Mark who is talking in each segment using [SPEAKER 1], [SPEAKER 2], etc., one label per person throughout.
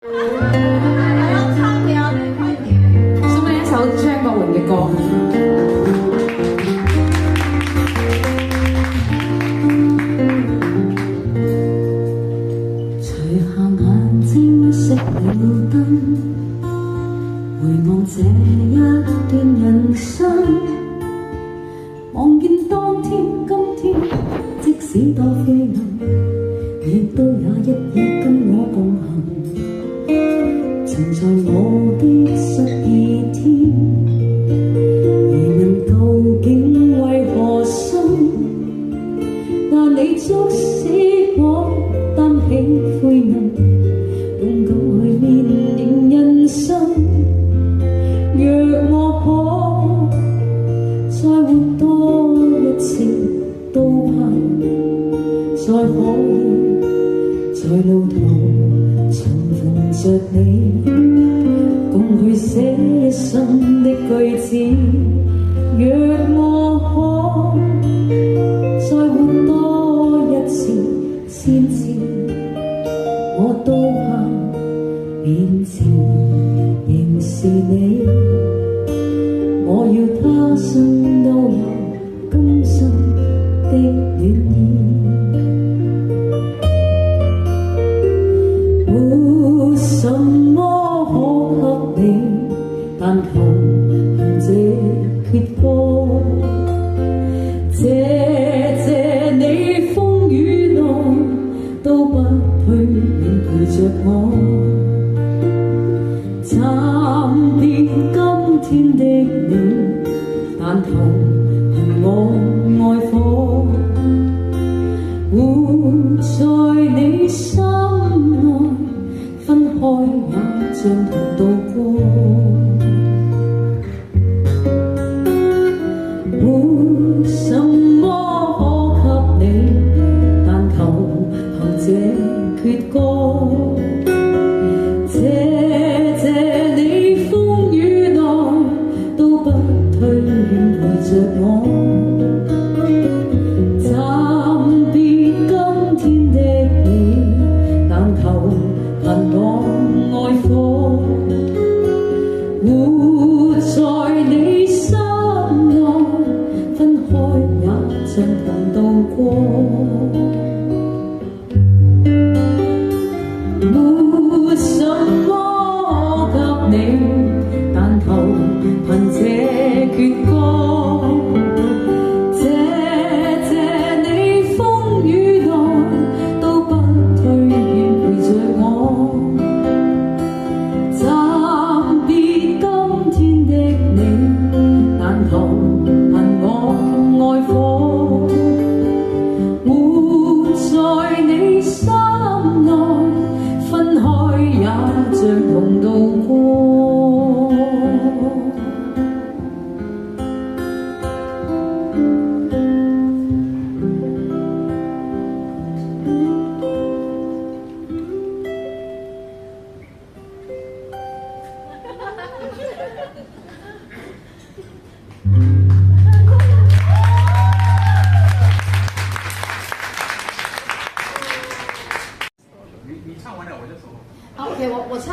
[SPEAKER 1] 送你一首張國榮嘅歌。
[SPEAKER 2] 除下眼睛熄了燈，回望這一段人生，望見當天今天，即使多飛能，你都也一夜跟我共行。曾在我的12天，疑問究竟為何生？但你促使我擔起灰暗，勇敢去面迎人生。若我可再活多一次，都盼再可以在路途重逢着你，共去寫一生的句子。若我可再活多一次，先知我都盼面前仍是你。我要他生都有今生的暖意。沒什麼可給你，但求憑這闕歌。謝你風雨內都不退，願陪着我。暫別今天的你，但求憑我愛火，活在你心內，分開也像同渡過。沒什麼可給你，但求憑這闕歌。謝你風雨內都不退，願陪着我。暫別今天的你，但求憑我愛火，活在你心內，分開也像同渡過。沒什麼給你，但求憑這闕歌。謝你風雨內都不退，願陪着我。暫別今天的你，但求憑我愛火，活在你心內，分開也像同渡過。
[SPEAKER 3] 你唱完了我就说。
[SPEAKER 1] OK， 我唱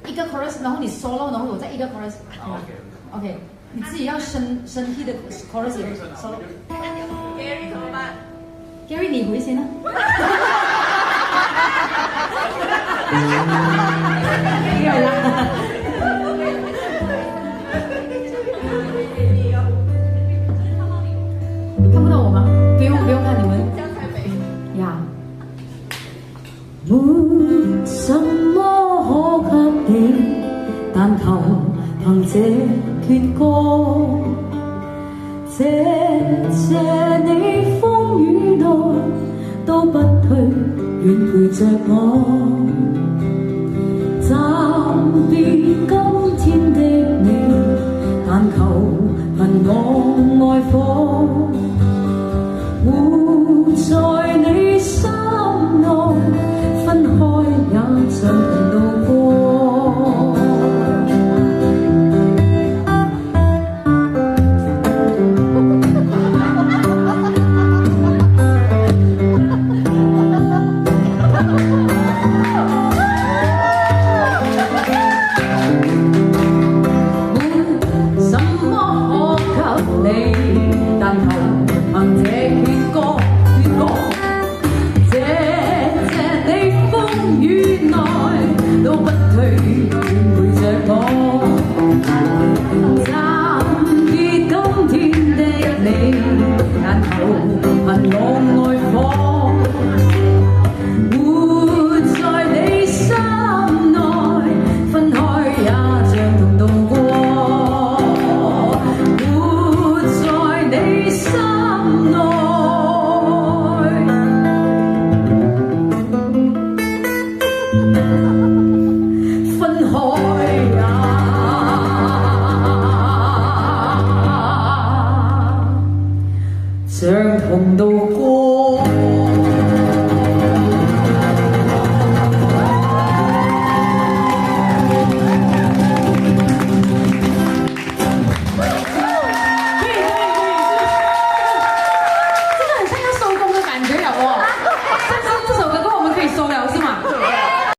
[SPEAKER 1] 一个 chorus， 然后你 solo， 然后我再一个 chorus。OK， 你自己要升 key 的 chorus 也 solo。Gary
[SPEAKER 4] 怎么办
[SPEAKER 1] ？Gary 你回先啊。Gary 啦。看不到我吗？不用看你们。呀。
[SPEAKER 2] 沒什麼可給你，但求憑這闕歌。謝你風雨內都不退，願陪着我。暫別今天的你，但求憑我愛火，活在